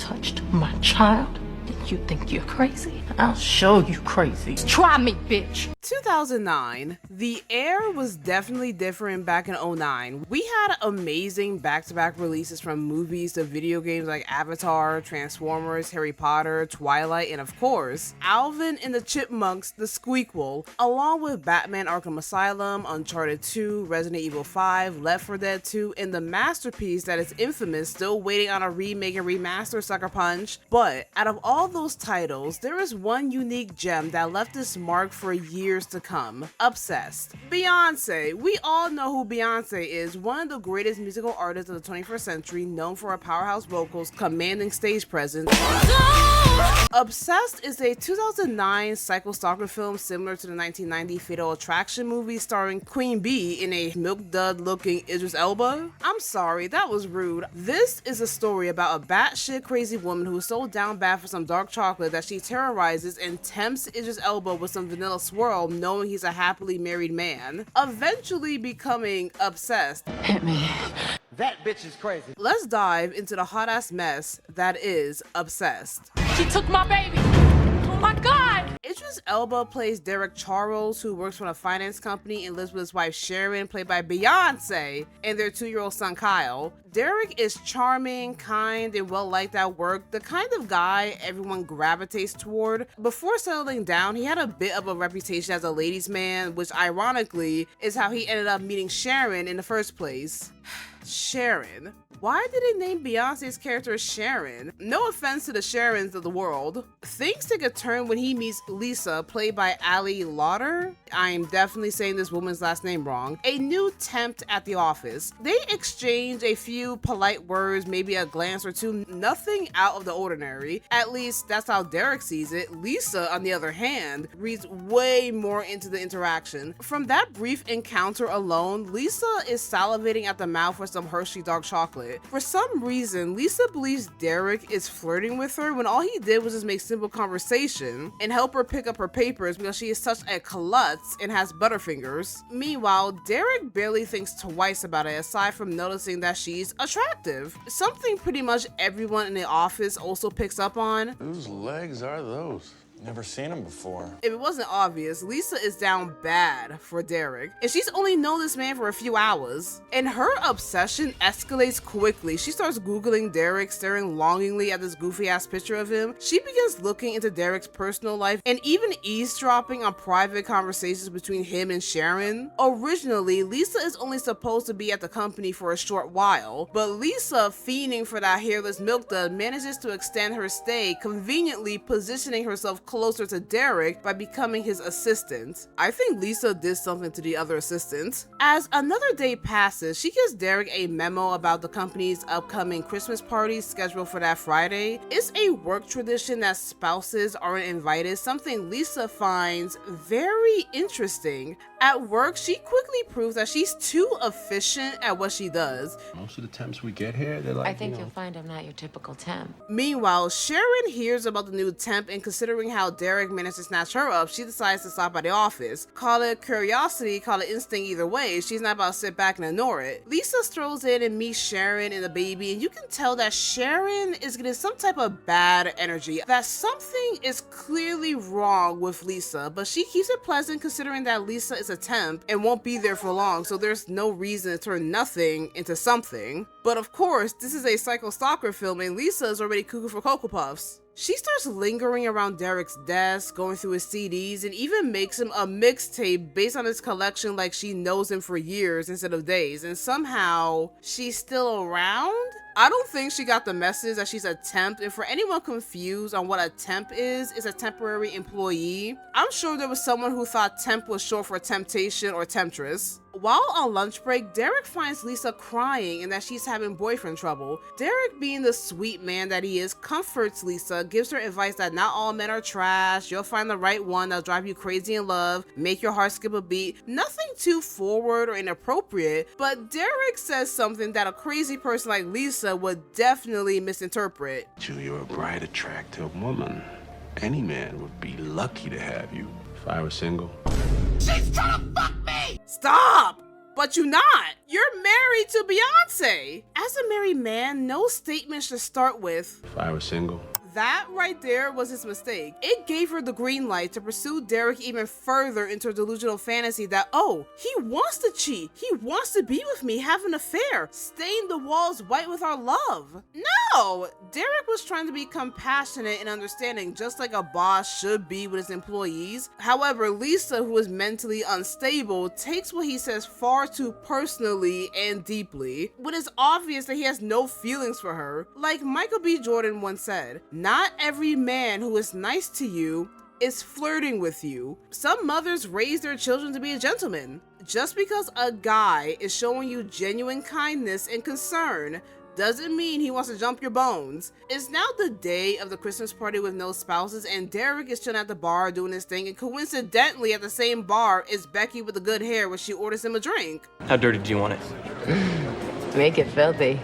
touched my child, you think you're crazy? I'll show you crazy. Try me, bitch. 2009. The air was definitely different back in 2009. We had amazing back-to-back releases from movies to video games like Avatar, Transformers, Harry Potter, Twilight, and of course, Alvin and the Chipmunks, the Squeakquel, along with Batman Arkham Asylum, Uncharted 2, Resident Evil 5, Left 4 Dead 2, and the masterpiece that is infamous, still waiting on a remake and remaster, Sucker Punch. But out of all those titles, there is one unique gem that left its mark for years to come. Obsessed. Beyoncé. We all know who Beyoncé is, one of the greatest musical artists of the 21st century, known for her powerhouse vocals, commanding stage presence. Obsessed is a 2009 psycho stalker film similar to the 1990 Fatal Attraction movie starring Queen Bee in a milk dud looking Idris Elba. I'm sorry, that was rude. This is a story about a batshit crazy woman who is so down bad for some dark chocolate that she terrorizes and tempts Idris Elba with some vanilla swirl, knowing he's a happily married man, eventually becoming obsessed. Hit me. That bitch is crazy. Let's dive into the hot ass mess that is Obsessed. She took my baby. Oh my God. Idris Elba plays Derek Charles, who works for a finance company and lives with his wife Sharon, played by Beyoncé, and their 2-year-old son Kyle. Derek is charming, kind, and well-liked at work, the kind of guy everyone gravitates toward. Before settling down, he had a bit of a reputation as a ladies' man, which ironically is how he ended up meeting Sharon in the first place. Sharon. Why did they name Beyonce's character Sharon? No offense to the Sharons of the world. Things take a turn when he meets Lisa, played by Ali Larter. I'm definitely saying this woman's last name wrong. A new temp at the office. They exchange a few polite words, maybe a glance or two, nothing out of the ordinary. At least that's how Derek sees it. Lisa, on the other hand, reads way more into the interaction. From that brief encounter alone, Lisa is salivating at the mouth for some Hershey dark chocolate. For some reason, Lisa believes Derek is flirting with her when all he did was just make simple conversation and help her pick up her papers because she is such a klutz and has butterfingers. Meanwhile, Derek barely thinks twice about it aside from noticing that she's attractive. Something pretty much everyone in the office also picks up on. Whose legs are those? Never seen them before. If it wasn't obvious, Lisa is down bad for Derek, and she's only known this man for a few hours. And her obsession escalates quickly. She starts Googling Derek, staring longingly at this goofy ass picture of him. She begins looking into Derek's personal life and even eavesdropping on private conversations between him and Sharon. Originally, Lisa is only supposed to be at the company for a short while, but Lisa, fiending for that hairless milk dud, manages to extend her stay, conveniently positioning herself closer to Derek by becoming his assistant. I think Lisa did something to the other assistant. As another day passes, she gives Derek a memo about the company's upcoming Christmas party scheduled for that Friday. It's a work tradition that spouses aren't invited, something Lisa finds very interesting. At work, she quickly proves that she's too efficient at what she does. Most of the temps we get here, they're like, I think you'll find I'm not your typical temp. Meanwhile, Sharon hears about the new temp, and considering how Derek managed to snatch her up, she decides to stop by the office. Call it curiosity, call it instinct, either way, she's not about to sit back and ignore it. Lisa strolls in and meets Sharon and the baby, and you can tell that Sharon is getting some type of bad energy, that something is clearly wrong with Lisa, but she keeps it pleasant considering that Lisa is a temp and won't be there for long, so there's no reason to turn nothing into something. But of course, this is a psycho stalker film and Lisa is already cuckoo for Cocoa Puffs. She starts lingering around Derek's desk, going through his CDs, and even makes him a mixtape based on his collection like she knows him for years instead of days, and somehow she's still around? I don't think she got the message that she's a temp, and for anyone confused on what a temp is a temporary employee. I'm sure there was someone who thought temp was short for temptation or temptress. While on lunch break, Derek finds Lisa crying and that she's having boyfriend trouble. Derek, being the sweet man that he is, comforts Lisa, gives her advice that not all men are trash, you'll find the right one that'll drive you crazy in love, make your heart skip a beat. Nothing too forward or inappropriate, but Derek says something that a crazy person like Lisa would definitely misinterpret. You're a bright, attractive woman. Any man would be lucky to have you. If I were single. She's trying to fuck me! Stop! But you're not. You're married to Beyoncé. As a married man, no statement should start with, If I were single. that right there was his mistake. It gave her the green light to pursue Derek even further into a delusional fantasy that, oh, he wants to cheat. He wants to be with me, have an affair, stain the walls white with our love. No! Derek was trying to be compassionate and understanding, just like a boss should be with his employees. However, Lisa, who is mentally unstable, takes what he says far too personally and deeply, when it's obvious that he has no feelings for her. Like Michael B. Jordan once said, not every man who is nice to you is flirting with you. Some mothers raise their children to be a gentleman. Just because a guy is showing you genuine kindness and concern doesn't mean he wants to jump your bones. It's now the day of the Christmas party with no spouses, and Derek is chilling at the bar doing his thing, and coincidentally at the same bar is Becky with the good hair when she orders him a drink. How dirty do you want it? Make it filthy.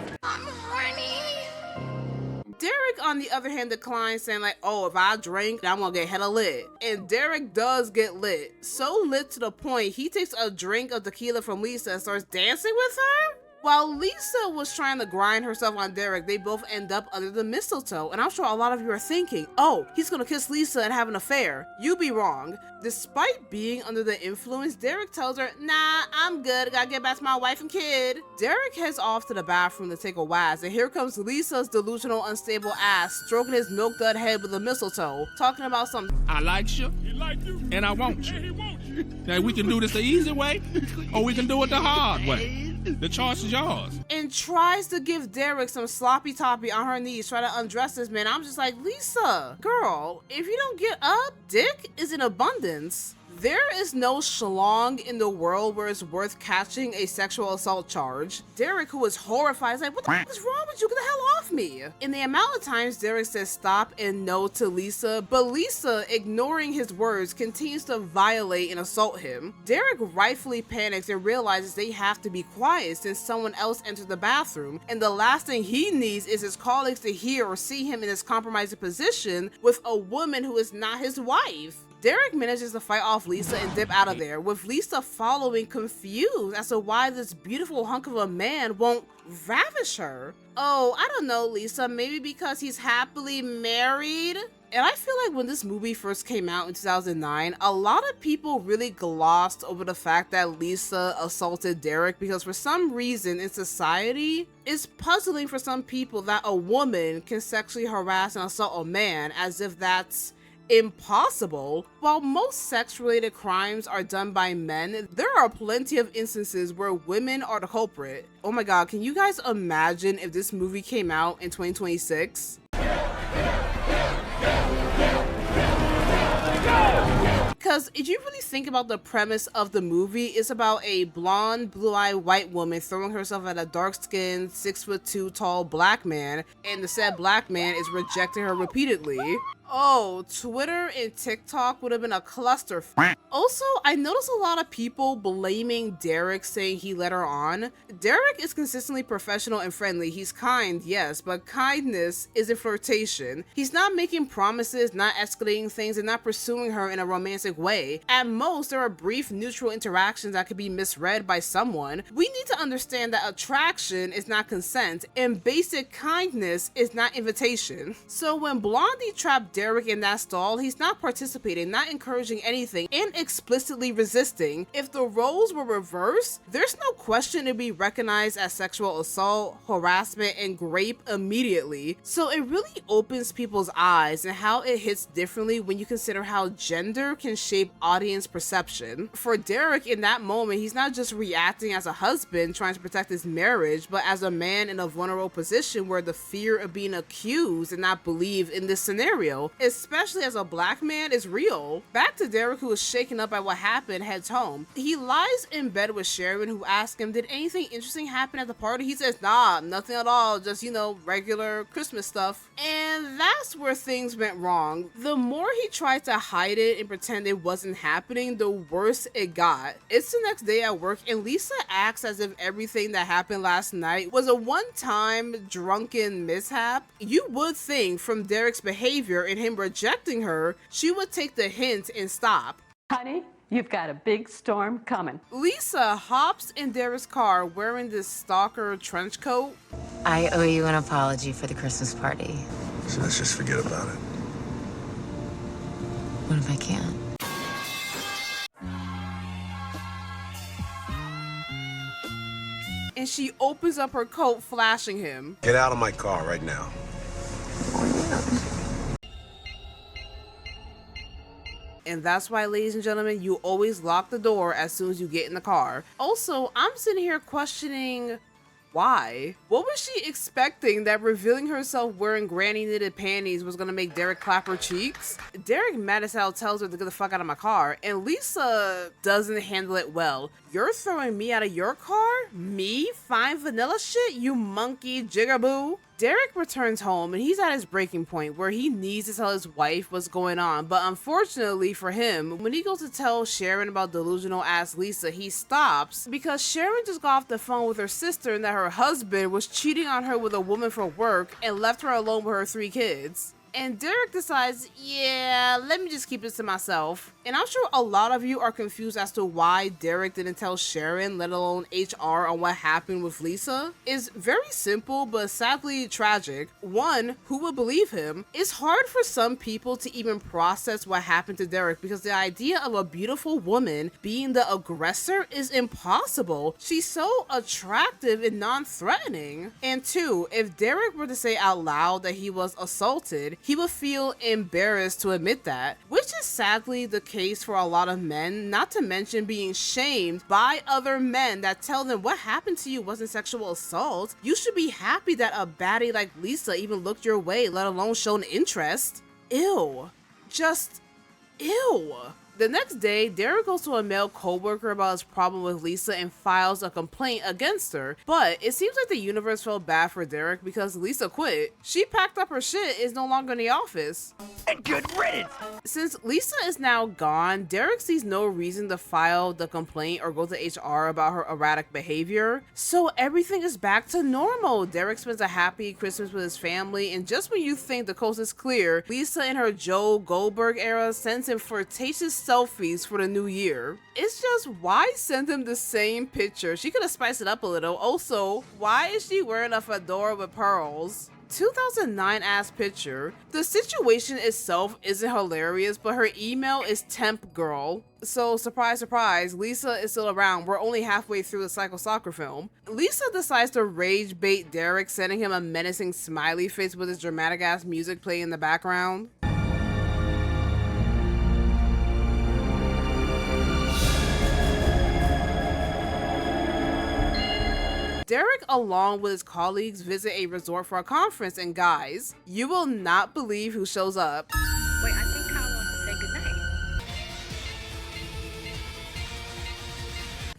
Derek, on the other hand, declines, saying like, oh, if I drink, I'm gonna get hella lit. And Derek does get lit. So lit to the point he takes a drink of tequila from Lisa and starts dancing with her? While Lisa was trying to grind herself on Derek, they both end up under the mistletoe. And I'm sure a lot of you are thinking, oh, he's gonna kiss Lisa and have an affair. You'd be wrong. Despite being under the influence, Derek tells her, nah, I'm good, I gotta get back to my wife and kid. Derek heads off to the bathroom to take a waz, and here comes Lisa's delusional, unstable ass, stroking his milk dud head with a mistletoe, talking about some I like you, and I want you. Now we can do this the easy way, or we can do it the hard way. The choice is yours. And tries to give Derek some sloppy toppy on her knees, try to undress this man. I'm just like, Lisa, girl, if you don't get up, dick is in abundance. There is no schlong in the world where it's worth catching a sexual assault charge. Derek, who is horrified, is like, what the fuck is wrong with you? Get the hell off me. In the amount of times Derek says stop and no to Lisa, but Lisa, ignoring his words, continues to violate and assault him. Derek rightfully panics and realizes they have to be quiet since someone else entered the bathroom, and the last thing he needs is his colleagues to hear or see him in this compromising position with a woman who is not his wife. Derek manages to fight off Lisa and dip out of there, with Lisa following, confused as to why this beautiful hunk of a man won't ravish her. Oh, I don't know, Lisa, maybe because he's happily married? And I feel like when this movie first came out in 2009, a lot of people really glossed over the fact that Lisa assaulted Derek, because for some reason in society, it's puzzling for some people that a woman can sexually harass and assault a man, as if that's impossible. While most sex-related crimes are done by men, there are plenty of instances where women are the culprit. Oh my god, can you guys imagine if this movie came out in 2026? Because if you really think about the premise of the movie, it's about a blonde, blue-eyed white woman throwing herself at a dark-skinned, 6'2" tall black man, and the said black man is rejecting her repeatedly. Oh, Twitter and TikTok would have been a cluster. Also, I noticed a lot of people blaming Derek, saying he led her on. Derek is consistently professional and friendly. He's kind, yes, but kindness isn't flirtation. He's not making promises, not escalating things, and not pursuing her in a romantic way. At most, there are brief, neutral interactions that could be misread by someone. We need to understand that attraction is not consent, and basic kindness is not invitation. So when Blondie trapped Derek in that stall, he's not participating, not encouraging anything, and explicitly resisting. If the roles were reversed, there's no question it'd be recognized as sexual assault, harassment, and rape immediately. So it really opens people's eyes and how it hits differently when you consider how gender can shape audience perception. For Derek, in that moment, he's not just reacting as a husband trying to protect his marriage, but as a man in a vulnerable position where the fear of being accused and not believed in this scenario, especially as a black man, is real. Back to Derek, who is shaken up by what happened, heads home. He lies in bed with Sharon, who asks him, did anything interesting happen at the party? He says, nah, nothing at all, just, you know, regular Christmas stuff. And that's where things went wrong. The more he tried to hide it and pretend it wasn't happening, the worse it got. It's the next day at work, and Lisa acts as if everything that happened last night was a one-time drunken mishap. You would think from Derek's behavior and him rejecting her, she would take the hint and stop. Honey, You've got a big storm coming. Lisa hops in Derek's car wearing this stalker trench coat. I owe you an apology for the Christmas party. So let's just forget about it. What if I can't? And she opens up her coat, flashing him. Get out of my car right now. And that's why, ladies and gentlemen, you always lock the door as soon as you get in the car. Also, I'm sitting here questioning why. What was she expecting that revealing herself wearing granny knitted panties was gonna make Derek clap her cheeks? Derek mad as hell tells her to get the fuck out of my car, and Lisa doesn't handle it well. You're throwing me out of your car? Me? Fine vanilla shit, you monkey jigaboo? Derek returns home and he's at his breaking point where he needs to tell his wife what's going on, but unfortunately for him, when he goes to tell Sharon about delusional ass Lisa, he stops because Sharon just got off the phone with her sister and that her husband was cheating on her with a woman for work and left her alone with her 3 kids. And Derek decides, yeah, let me just keep this to myself. And I'm sure a lot of you are confused as to why Derek didn't tell Sharon, let alone HR, on what happened with Lisa. It's very simple, but sadly tragic. One, who would believe him? It's hard for some people to even process what happened to Derek because the idea of a beautiful woman being the aggressor is impossible. She's so attractive and non-threatening. And two, if Derek were to say out loud that he was assaulted, he would feel embarrassed to admit that, which is sadly the case for a lot of men, not to mention being shamed by other men that tell them what happened to you wasn't sexual assault. You should be happy that a baddie like Lisa even looked your way, let alone shown interest. Ew. Just ew. The next day, Derek goes to a male coworker about his problem with Lisa and files a complaint against her. But it seems like the universe felt bad for Derek because Lisa quit. She packed up her shit, is no longer in the office. And good riddance! Since Lisa is now gone, Derek sees no reason to file the complaint or go to HR about her erratic behavior. So everything is back to normal. Derek spends a happy Christmas with his family, and just when you think the coast is clear, Lisa in her Joe Goldberg era sends him flirtatious selfies for the new year. It's just, why send him the same picture? She could have spiced it up a little. Also, why is she wearing a fedora with pearls? 2009 ass picture. The situation itself isn't hilarious, but her email is temp girl. So surprise, surprise, Lisa is still around. We're only halfway through the Psycho Stalker film. Lisa decides to rage bait Derek, sending him a menacing smiley face with his dramatic ass music playing in the background. Derek, along with his colleagues, visit a resort for a conference, and guys, you will not believe who shows up. Wait, I think Kyle wants to say goodnight.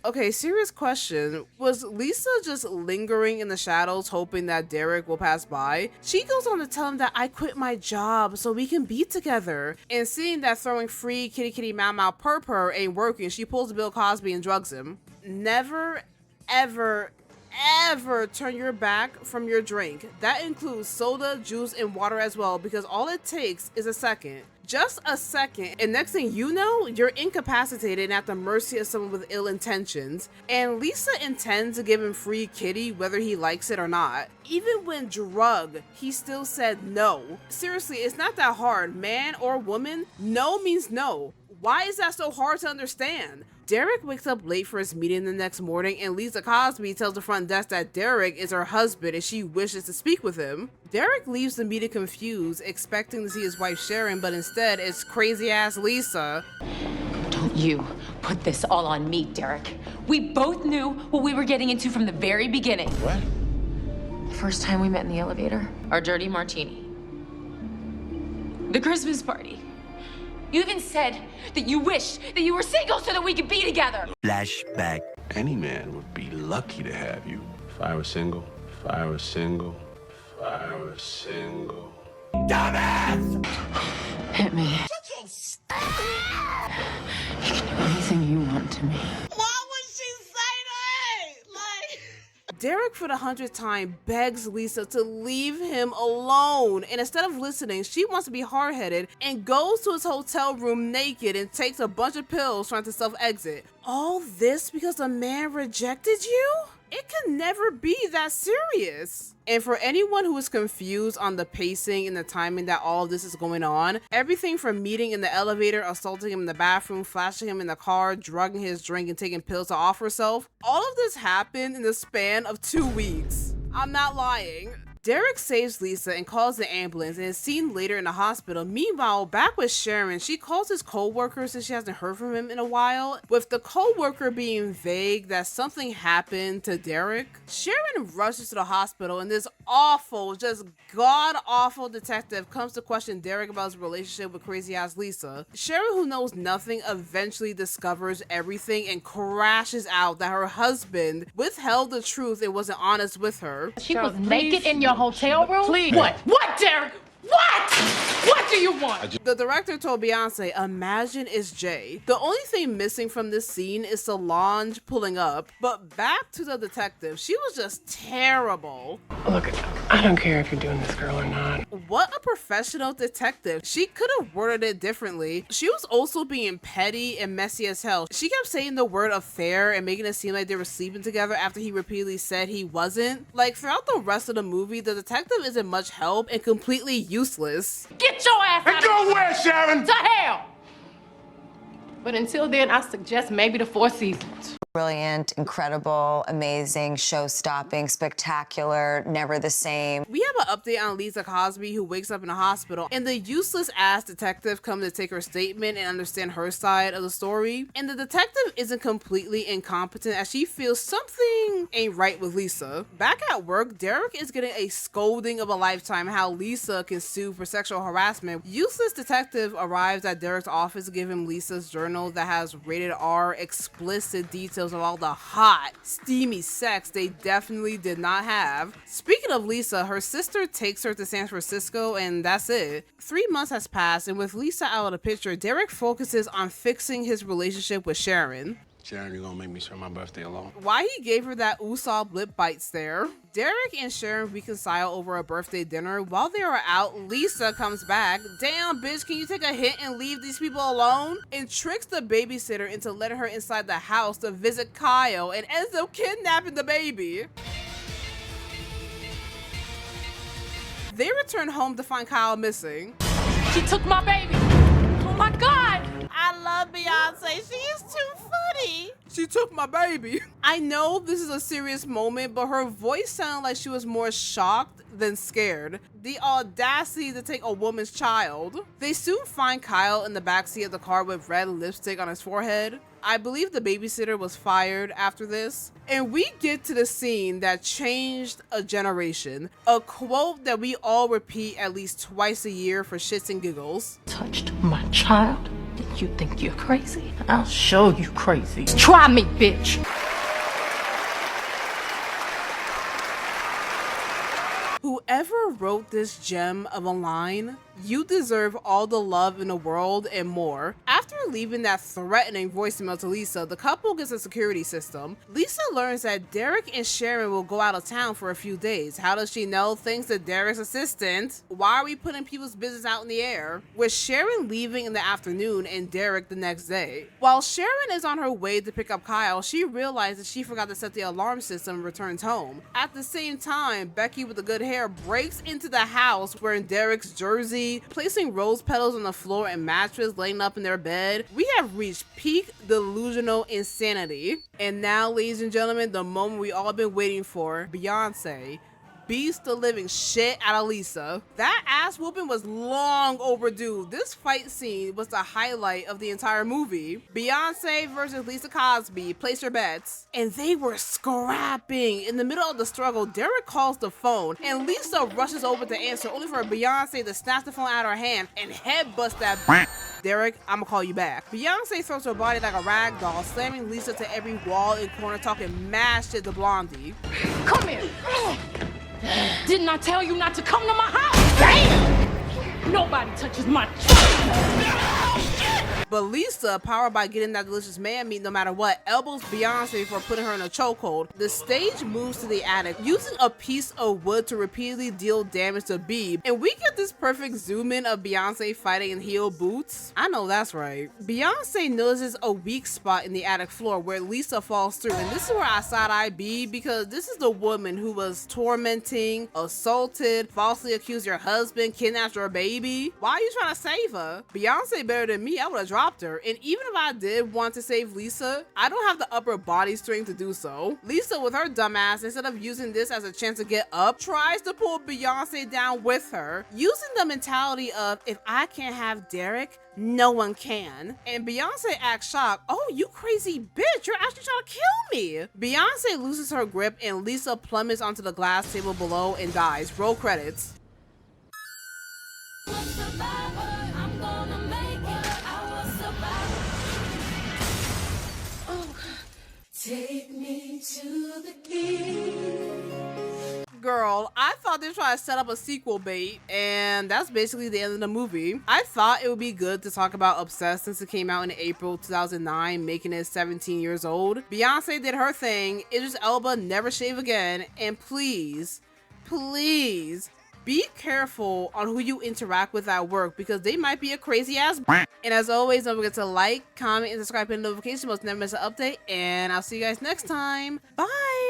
Okay, serious question. Was Lisa just lingering in the shadows hoping that Derek will pass by? She goes on to tell him that I quit my job so we can be together. And seeing that throwing free kitty kitty meow meow purr purr ain't working, she pulls Bill Cosby and drugs him. Never, ever turn your back from your drink. That includes soda, juice, and water as well, because all it takes is a second. Just a second, and next thing you know, you're incapacitated and at the mercy of someone with ill intentions. And Lisa intends to give him free kitty whether he likes it or not. Even when drugged, he still said no. Seriously, it's not that hard. Man or woman, no means no. Why is that so hard to understand? Derek wakes up late for his meeting the next morning, and Lisa Cosby tells the front desk that Derek is her husband and she wishes to speak with him. Derek leaves the meeting confused, expecting to see his wife Sharon, but instead it's crazy ass Lisa. Don't you put this all on me, Derek. We both knew what we were getting into from the very beginning. What? The first time we met in the elevator, our dirty martini. The Christmas party. You even said that you wish that you were single so that we could be together. Flashback. Any man would be lucky to have you. If I were single, if I were single, if I were single. Dumbass! Hit me. You can do anything you want to me. Why would she say that? Derek, for the 100th time, begs Lisa to leave him alone, and instead of listening, she wants to be hard-headed and goes to his hotel room naked and takes a bunch of pills trying to self-exit. All this because a man rejected you? It can never be that serious. And for anyone who is confused on the pacing and the timing that all of this is going on, everything from meeting in the elevator, assaulting him in the bathroom, flashing him in the car, drugging his drink, and taking pills to off herself, all of this happened in the span of 2 weeks. I'm not lying. Derek saves Lisa and calls the ambulance and is seen later in the hospital. Meanwhile, back with Sharon, she calls his co-worker since she hasn't heard from him in a while, with the co-worker being vague that something happened to Derek. Sharon rushes to the hospital and this awful, just god-awful detective comes to question Derek about his relationship with crazy-ass Lisa. Sharon, who knows nothing, eventually discovers everything and crashes out that her husband withheld the truth and wasn't honest with her. She was naked in your hotel room? Please. What, Derek? What? What do you want? The director told Beyoncé, "Imagine it's Jay." The only thing missing from this scene is Solange pulling up. But back to the detective, she was just terrible. Look, I don't care if you're doing this, girl, or not. What a professional detective. She could have worded it differently. She was also being petty and messy as hell. She kept saying the word affair and making it seem like they were sleeping together after he repeatedly said he wasn't. Like, throughout the rest of the movie, the detective isn't much help and completely useless. Get your ass out. And go where, Sharon? To hell! But until then, I suggest maybe the Four Seasons. Brilliant, incredible, amazing, show-stopping, spectacular, never the same. We have an update on Lisa Cosby, who wakes up in a hospital, and the useless-ass detective comes to take her statement and understand her side of the story. And the detective isn't completely incompetent, as she feels something ain't right with Lisa. Back at work, Derek is getting a scolding of a lifetime how Lisa can sue for sexual harassment. Useless detective arrives at Derek's office to give him Lisa's journal that has rated R explicit details of all the hot, steamy sex they definitely did not have. Speaking of Lisa, her sister takes her to San Francisco and that's it. 3 months has passed, and with Lisa out of the picture, Derek focuses on fixing his relationship with Sharon. Sharon, you gonna make me share my birthday alone? Why he gave her that Usopp lip bite stare. Derek and Sharon reconcile over a birthday dinner. While they are out, Lisa comes back. "Damn, bitch, can you take a hit and leave these people alone?" And tricks the babysitter into letting her inside the house to visit Kyle and ends up kidnapping the baby. They return home to find Kyle missing. She took my baby. Oh my God. I love Beyoncé. She is too funny. She took my baby. I know this is a serious moment, but her voice sounded like she was more shocked than scared. The audacity to take a woman's child. They soon find Kyle in the backseat of the car with red lipstick on his forehead. I believe the babysitter was fired after this. And we get to the scene that changed a generation. A quote that we all repeat at least twice a year for shits and giggles. Touched my child? You think you're crazy? I'll show you crazy. Try me, bitch. Whoever wrote this gem of a line, you deserve all the love in the world and more. After leaving that threatening voicemail to Lisa, the couple gets a security system. Lisa learns that Derek and Sharon will go out of town for a few days. How does she know? Thanks to Derek's assistant. Why are we putting people's business out in the air? With Sharon leaving in the afternoon and Derek the next day. While Sharon is on her way to pick up Kyle, she realizes she forgot to set the alarm system and returns home. At the same time, Becky with the good hair breaks into the house wearing Derek's jersey, placing rose petals on the floor and mattress laying up in their bed. We have reached peak delusional insanity. And now, ladies and gentlemen, the moment we all been waiting for. Beyoncé beats the living shit out of Lisa. That ass whooping was long overdue. This fight scene was the highlight of the entire movie. Beyoncé versus Lisa Cosby. Place your bets. And they were scrapping. In the middle of the struggle, Derek calls the phone and Lisa rushes over to answer, only for Beyoncé to snatch the phone out of her hand and headbutt that Derek, I'ma call you back. Beyoncé throws her body like a rag doll, slamming Lisa to every wall and corner, talking mad shit to Blondie. Come here. Didn't I tell you not to come to my house? Damn! Nobody touches my child. But Lisa, powered by getting that delicious man meat no matter what, elbows Beyoncé for putting her in a chokehold. The stage moves to the attic, using a piece of wood to repeatedly deal damage to Beeb, and we get this perfect zoom in of Beyoncé fighting in heel boots. I know that's right. Beyoncé notices a weak spot in the attic floor where Lisa falls through, and this is where I side-eye Beeb, because this is the woman who was tormenting, assaulted, falsely accused your husband, kidnapped your baby. Why are you trying to save her? Beyoncé better than me, I would have dropped her. And even if I did want to save Lisa, I don't have the upper body strength to do so. Lisa, with her dumbass, instead of using this as a chance to get up, tries to pull Beyoncé down with her, using the mentality of, if I can't have Derek, no one can. And Beyoncé acts shocked. Oh, you crazy bitch, you're actually trying to kill me. Beyoncé loses her grip and Lisa plummets onto the glass table below and dies. Roll credits. Take me to the king. Girl, I thought they were trying to set up a sequel bait, and that's basically the end of the movie. I thought it would be good to talk about Obsessed since it came out in April 2009, making it 17 years old. Beyoncé did her thing, Idris Elba never shave again, and please, please, be careful on who you interact with at work because they might be a crazy ass. And as always, don't forget to like, comment, and subscribe, and notifications so you never miss an update. And I'll see you guys next time. Bye.